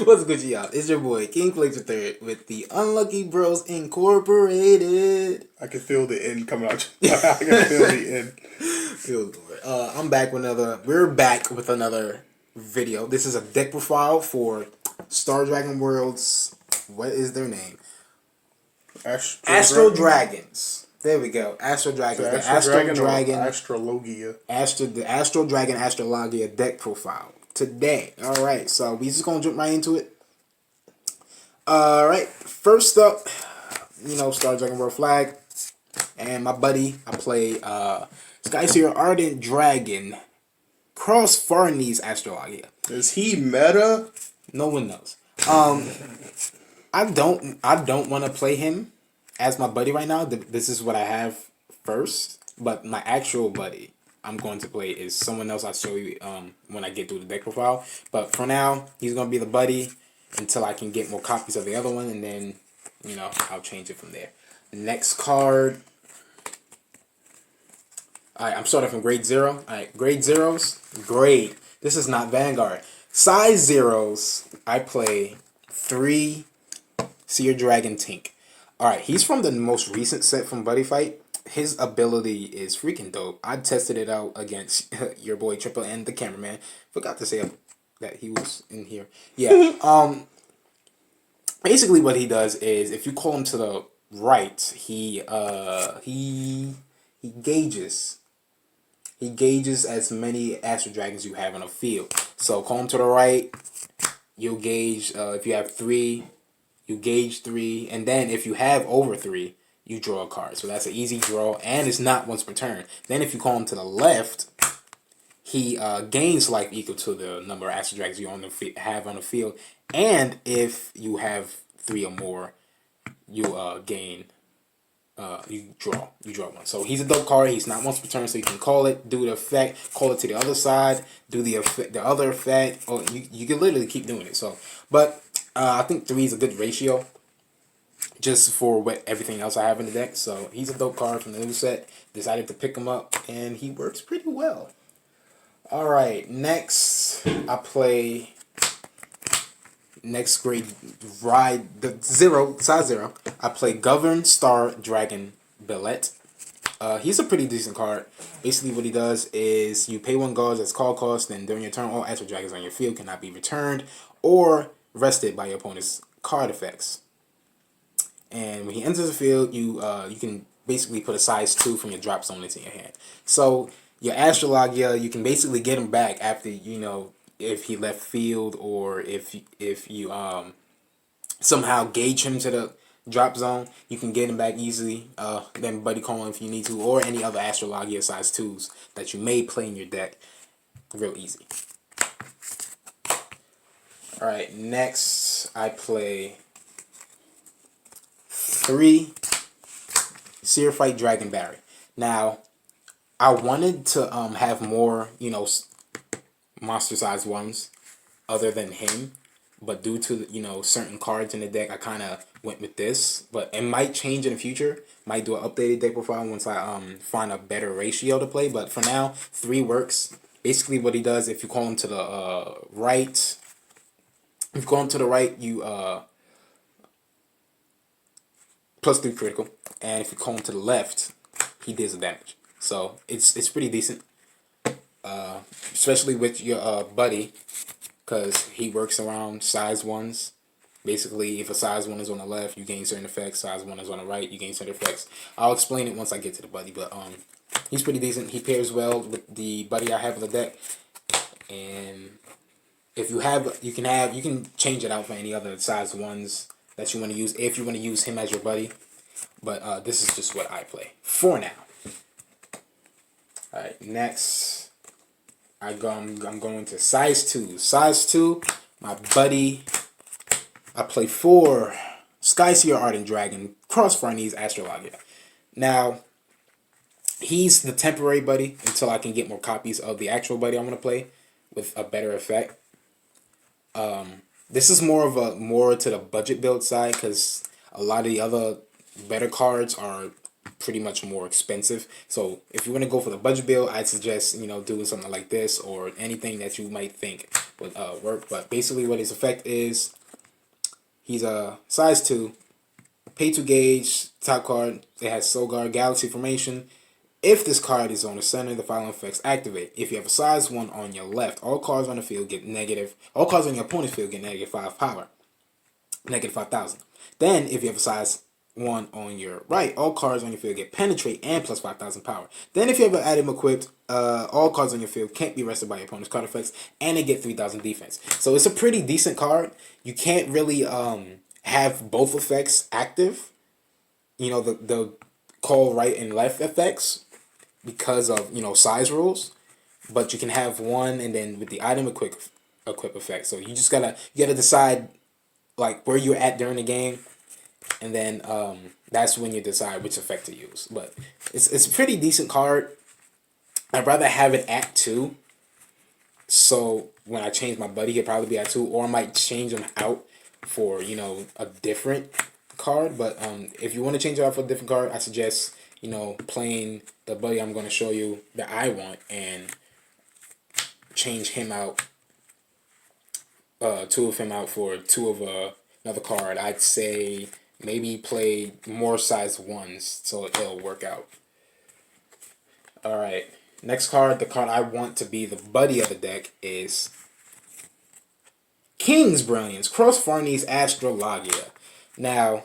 What's good, y'all? It's your boy King Flames III with the Unlucky Bros Incorporated. I can feel the end coming out. I can feel the end. Feel good. I'm back with another. We're back with another video. This is a deck profile for Star Dragon Worlds. What is their name? Astro Dragons. There we go. Astro Dragons. The Astro Dragon. Astrologia. The Astro Dragon Astrologia deck profile today. All right, so we just gonna jump right into it. All right, first up, Star Dragon World flag, and my buddy, I play Skyseer Ardent Dragon Cross Farnese Astrologia. Is he meta? No one knows. I don't want to play him as my buddy right now. This is what I have first, but my actual buddy I'm going to play is someone else. I'll show you when I get through the deck profile. But for now, he's going to be the buddy until I can get more copies of the other one, and then, I'll change it from there. Next card. Alright, I'm starting from grade 0. Alright, grade 0s. Grade. This is not Vanguard. Size 0s. I play 3 Seer Dragon Tink. Alright, he's from the most recent set from Buddy Fight. His ability is freaking dope. I tested it out against your boy Triple and the cameraman. Forgot to say that he was in here. Yeah. Basically what he does is if you call him to the right, he gauges. He gauges as many Astro Dragons you have on a field. So call him to the right, you'll gauge if you have 3, you gauge 3, and then if you have over 3, you draw a card. So that's an easy draw, and it's not once per turn. Then if you call him to the left, he gains life equal to the number of Astro Dragons you have on the field. And if you have 3 or more, you gain, you draw 1. So he's a dope card. He's not once per turn, so you can call it, do the effect, call it to the other side, do the other effect, or you can literally keep doing it. So, but I think 3 is a good ratio, just for everything else I have in the deck. So he's a dope card from the new set. Decided to pick him up, and he works pretty well. Alright, next I play next grade ride the size 0. I play Govern Star Dragon Billet. He's a pretty decent card. Basically what he does is you pay 1 gold as call cost, then during your turn all Astro Dragons on your field cannot be returned or rested by your opponent's card effects. And when he enters the field, you can basically put a size 2 from your drop zone into your hand. So your Astrologia, you can basically get him back after, if he left field, or if you somehow gauge him to the drop zone, you can get him back easily. Then buddy call him if you need to, or any other Astrologia size 2s that you may play in your deck. Real easy. Alright, next I play 3 Seer Fight Dragon Barry. Now, I wanted to have more, monster size ones other than him, but due to certain cards in the deck, I kind of went with this. But it might change in the future. Might do an updated deck profile once I find a better ratio to play. But for now, 3 works. Basically, what he does, if you call him to the right, you +3 critical, and if you call him to the left, he deals the damage. So it's pretty decent, especially with your buddy, because he works around size 1s. Basically, if a size 1 is on the left, you gain certain effects. Size 1 is on the right, you gain certain effects. I'll explain it once I get to the buddy, but he's pretty decent. He pairs well with the buddy I have in the deck, and if you have, you can change it out for any other size 1s that you want to use, if you want to use him as your buddy. But this is just what I play for now. Alright, next I'm going to size 2. Size 2, my buddy, I play 4 Skyseer Ardent Dragon Cross Farnese Astrologia. Now, he's the temporary buddy until I can get more copies of the actual buddy I'm going to play with a better effect. This is more to the budget build side, because a lot of the other better cards are pretty much more expensive. So if you want to go for the budget build, I'd suggest doing something like this, or anything that you might think would work. But basically, what his effect is, he's a size 2, pay 2 gauge, top card. It has Soul Guard, Galaxy Formation. If this card is on the center, the following effects activate. If you have a size 1 on your left, all cards on the field get negative. All cards on your opponent's field get negative 5 power. Negative 5,000. Then, if you have a size 1 on your right, all cards on your field get penetrate and plus 5,000 power. Then, if you have an item equipped, all cards on your field can't be rested by your opponent's card effects, and they get 3,000 defense. So it's a pretty decent card. You can't really have both effects active. You know, the call right and left effects because of, you know, size rules. But you can have one, and then with the item equip effect. So you just gotta decide like where you're at during the game, and then that's when you decide which effect to use. But it's a pretty decent card. I'd rather have it at 2, so when I change my buddy, he'll probably be at 2, or I might change him out for, you know, a different card. But if you want to change it out for a different card, I suggest, you know, playing the buddy I'm going to show you that I want, and change him out, 2 of him out for 2 of another card. I'd say maybe play more size 1s so it'll work out. Alright, next card, the card I want to be the buddy of the deck is King's Brilliance, Cross Farnese Astrologia. Now,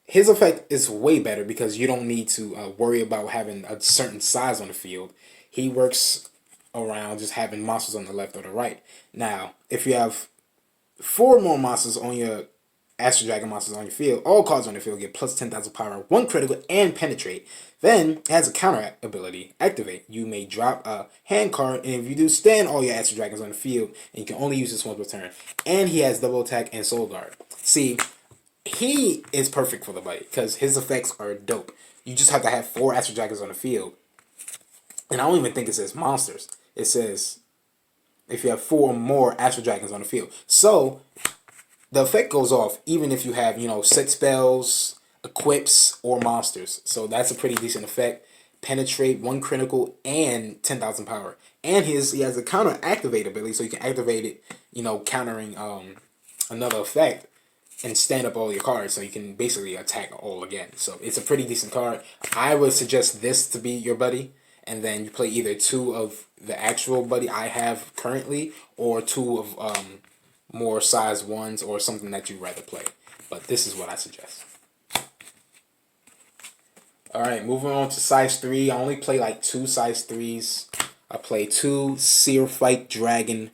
his effect is way better because you don't need to worry about having a certain size on the field. He works around just having monsters on the left or the right. Now, if you have 4 more monsters on your Astro Dragon monsters on your field, all cards on the field get plus 10,000 power, 1 critical, and penetrate. Then, it has a counter ability, activate. You may drop a hand card, and if you do, stand all your Astro Dragons on the field, and you can only use this once per turn. And he has double attack and soul guard. See, he is perfect for the buddy, because his effects are dope. You just have to have 4 Astro Dragons on the field. And I don't even think it says monsters. It says if you have 4 or more Astro Dragons on the field. So, the effect goes off even if you have, you know, set spells, equips, or monsters. So that's a pretty decent effect. Penetrate, 1 critical, and 10,000 power. And he has a counter activate ability, so you can activate it, you know, countering another effect, and stand up all your cards, so you can basically attack all again. So it's a pretty decent card. I would suggest this to be your buddy, and then you play either 2 of the actual buddy I have currently, or 2 of more size 1s, or something that you'd rather play. But this is what I suggest. Alright, moving on to size 3. I only play like 2 size 3s. I play 2 Searfight Dragon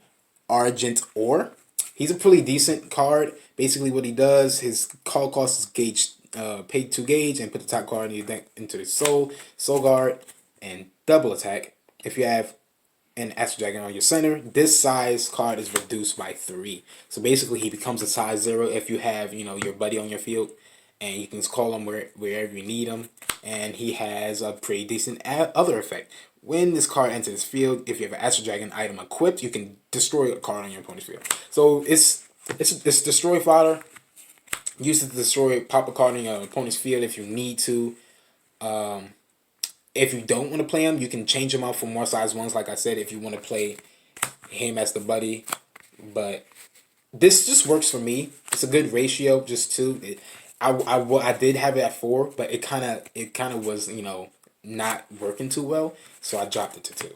Argent Ore. He's a pretty decent card. Basically what he does, his call cost is gauge, pay 2 gauge, and put the top card in your deck into the soul guard, and double attack. If you have an Astro Dragon on your center, this size card is reduced by 3. So basically he becomes a size 0 if you have, you know, your buddy on your field, and you can call him wherever you need him. And he has a pretty decent other effect. When this card enters this field, if you have an Astro Dragon item equipped, you can destroy a card on your opponent's field. So it's destroy fodder. Use it to destroy, pop a card in your opponent's field if you need to. If you don't want to play him, you can change him out for more size 1s, like I said, if you want to play him as the buddy. But this just works for me. It's a good ratio, just 2. I did have it at 4, but it kind of was, you know, not working too well, so I dropped it to 2.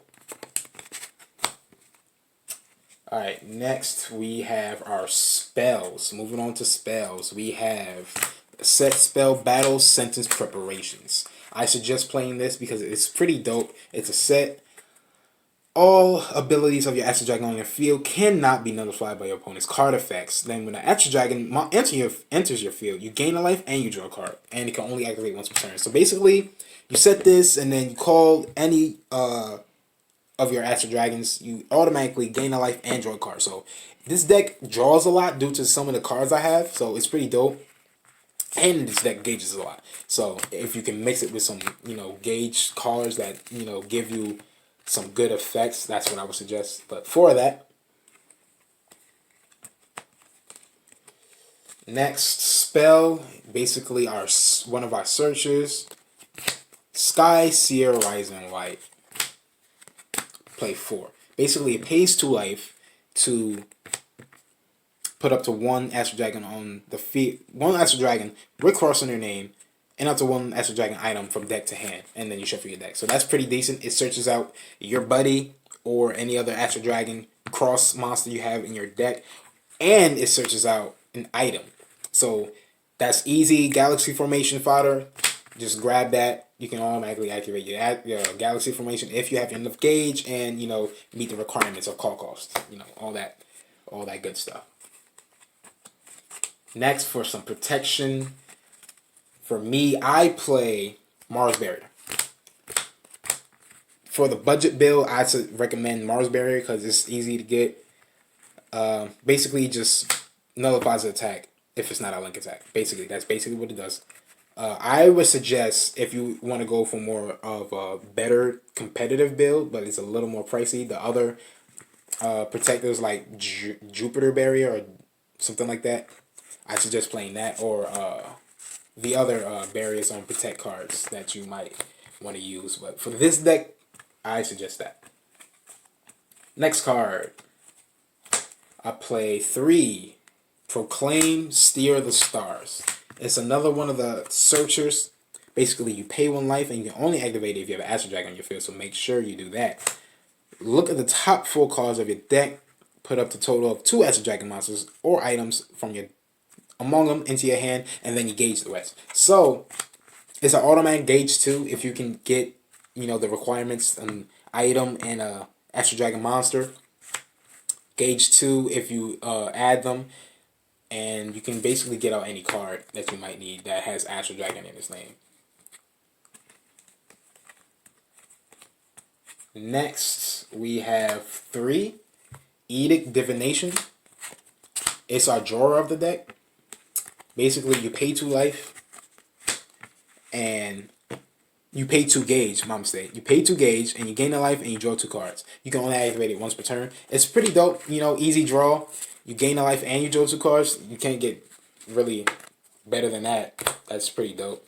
Alright, next we have our spells. Moving on to spells, we have set spell battle sentence preparations. I suggest playing this because it's pretty dope. It's a set. All abilities of your Astro Dragon on your field cannot be nullified by your opponent's card effects. Then when the Astro Dragon enters your field, you gain a life and you draw a card. And it can only activate once per turn. So basically, you set this and then you call any of your Astro Dragons. You automatically gain a life and draw a card. So this deck draws a lot due to some of the cards I have. So it's pretty dope. And this deck gauges a lot. So if you can mix it with some, you know, gauge cards that, you know, give you some good effects, that's what I would suggest. But for that, next spell, basically one of our searchers, Sky Seer Rising Light. Play 4. Basically, it pays 2 life. to put up to one Astro Dragon on the field. One Astro Dragon with cross on your name, and up to one Astro Dragon item from deck to hand, and then you shuffle your deck. So that's pretty decent. It searches out your buddy or any other Astro Dragon cross monster you have in your deck, and it searches out an item. So that's easy Galaxy Formation fodder. Just grab that. You can automatically activate your Galaxy Formation if you have enough gauge and meet the requirements of call cost. All that good stuff. Next, for some protection, for me, I play Mars Barrier. For the budget build, I recommend Mars Barrier because it's easy to get. Basically, just nullifies the attack if it's not a link attack. That's basically what it does. I would suggest, if you want to go for more of a better competitive build, but it's a little more pricey, the other protectors like Jupiter Barrier or something like that. I suggest playing that, or the other barriers on protect cards that you might want to use. But for this deck, I suggest that. Next card, I play 3 Proclaim Steer the Stars. It's another one of the searchers. Basically, you pay 1 life and you can only activate it if you have an Astro Dragon on your field, so make sure you do that. Look at the top 4 cards of your deck. Put up the total of 2 Astro Dragon monsters or items among them into your hand, and then you gauge the rest. So it's an automatic gauge too if you can get the requirements, an item and a Astro Dragon monster. Gauge 2 if you add them, and you can basically get out any card that you might need that has Astro Dragon in its name. Next, we have 3 Edict Divination. It's our drawer of the deck. Basically, you pay 2 life, and you pay 2 gauge. My mistake. You pay 2 gauge, and you gain a life, and you draw 2 cards. You can only activate it once per turn. It's pretty dope. Easy draw. You gain a life, and you draw 2 cards. You can't get really better than that. That's pretty dope.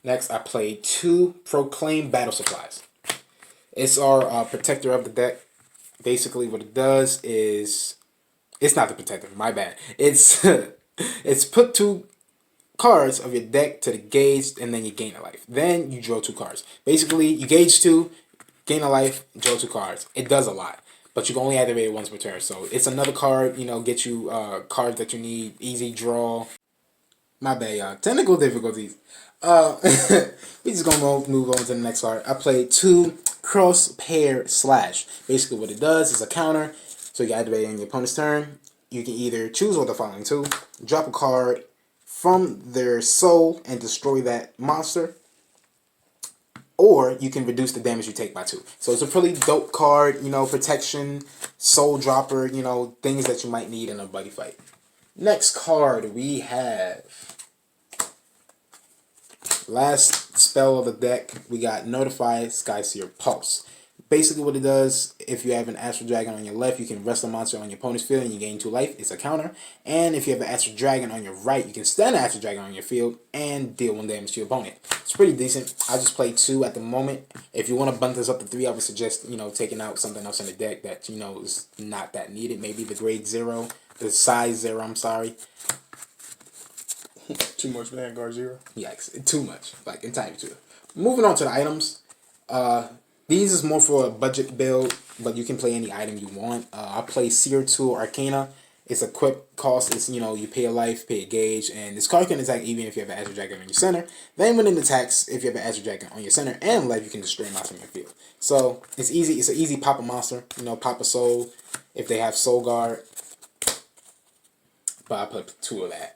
Next, I play 2 Proclaim Battle Supplies. It's our protector of the deck. Basically, what it does is, it's not the protector. My bad. It's it's put 2 cards of your deck to the gauge, and then you gain a life. Then you draw 2 cards. Basically, you gauge 2, gain a life, draw 2 cards. It does a lot, but you can only activate it once per turn. So it's another card. Get you cards that you need. Easy draw. My bad, y'all. Technical difficulties. We just gonna move on to the next card. I play 2 Crosshair Slash. Basically, what it does is a counter. So you activate it on your opponent's turn. You can either choose one of the following 2: drop a card from their soul and destroy that monster, or you can reduce the damage you take by 2. So it's a pretty dope card. Protection, soul dropper. Things that you might need in a buddy fight. Next card we have. Last spell of the deck, we got Notify Skyseer Pulse. Basically what it does, if you have an Astro Dragon on your left, you can rest a monster on your opponent's field and you gain 2 life. It's a counter. And if you have an Astro Dragon on your right, you can stand an Astro Dragon on your field and deal 1 damage to your opponent. It's pretty decent. I just play 2 at the moment. If you want to bump this up to 3, I would suggest, taking out something else in the deck that, is not that needed. Maybe the grade 0, the size 0, I'm sorry. Too much Vanguard 0. Yikes, too much. Like, entirely too. Moving on to the items. These is more for a budget build, but you can play any item you want. I play Seer 2 Arcana. It's equip cost. It's, you pay a life, pay a gauge, and this card can attack even if you have an Astro Dragon on your center. Then when it attacks, if you have an Astro Dragon on your center and life, you can destroy a monster on your field. So, it's easy. It's an easy pop a monster. Pop a soul if they have Soul Guard. But I put 2 of that.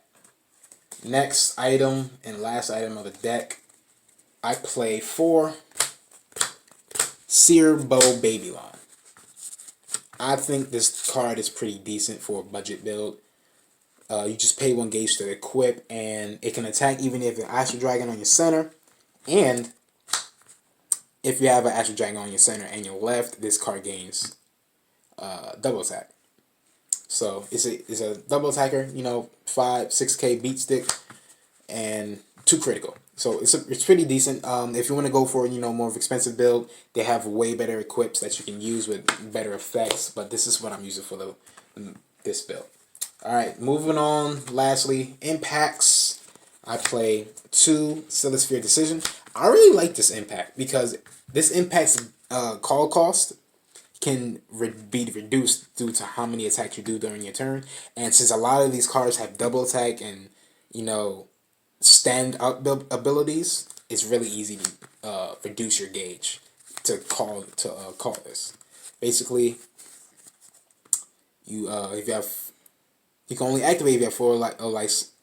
Next item and last item of the deck, I play 4 Seer Bow Babylon. I think this card is pretty decent for a budget build. You just pay 1 gauge to equip, and it can attack even if you have an Astro Dragon on your center. And if you have an Astro Dragon on your center and your left, this card gains double attack. So it's a double attacker, 5, 6K beat stick, and 2 critical. So it's pretty decent. If you want to go for more of expensive build, they have way better equips that you can use with better effects. But this is what I'm using for this build. All right, moving on. Lastly, impacts. I play 2 Sphere Decision. I really like this impact because this impact's call cost can be reduced due to how many attacks you do during your turn. And since a lot of these cards have double attack and stand up abilities, it's really easy to reduce your gauge to call this. Basically, if you have you can only activate if you have 4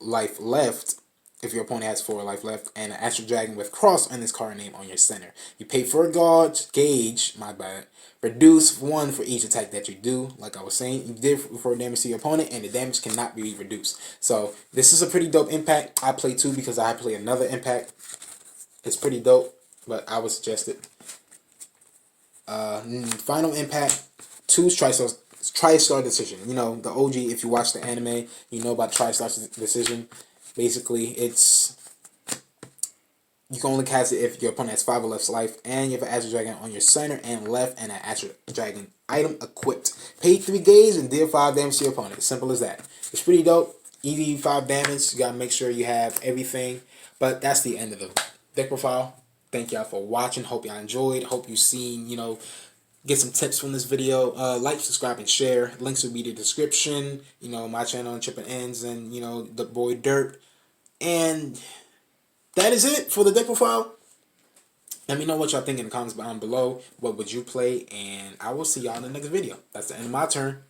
life left. If your opponent has 4 life left, and an Astral Dragon with cross on this card name on your center. You pay for a gauge, my bad. Reduce 1 for each attack that you do. Like I was saying, you did for damage to your opponent, and the damage cannot be reduced. So this is a pretty dope impact. I play 2 because I play another impact. It's pretty dope, but I would suggest it. Final impact, 2's TriStar Decision. You know, the OG, if you watch the anime, you know about TriStar Decision. Basically, you can only cast it if your opponent has 5 or less life, and you have an Astral Dragon on your center and left, and an Astral Dragon item equipped. Pay 3 gauge and deal 5 damage to your opponent. Simple as that. It's pretty dope. Easy 5 damage. You gotta make sure you have everything. But that's the end of the deck profile. Thank y'all for watching. Hope y'all enjoyed. Hope you seen, get some tips from this video. Like, subscribe, and share. Links will be in the description. My channel and Chippin' Ends, and the boy Dirt. And that is it for the deck profile. Let me know what y'all think in the comments down below. What would you play? And I will see y'all in the next video. That's the end of my turn.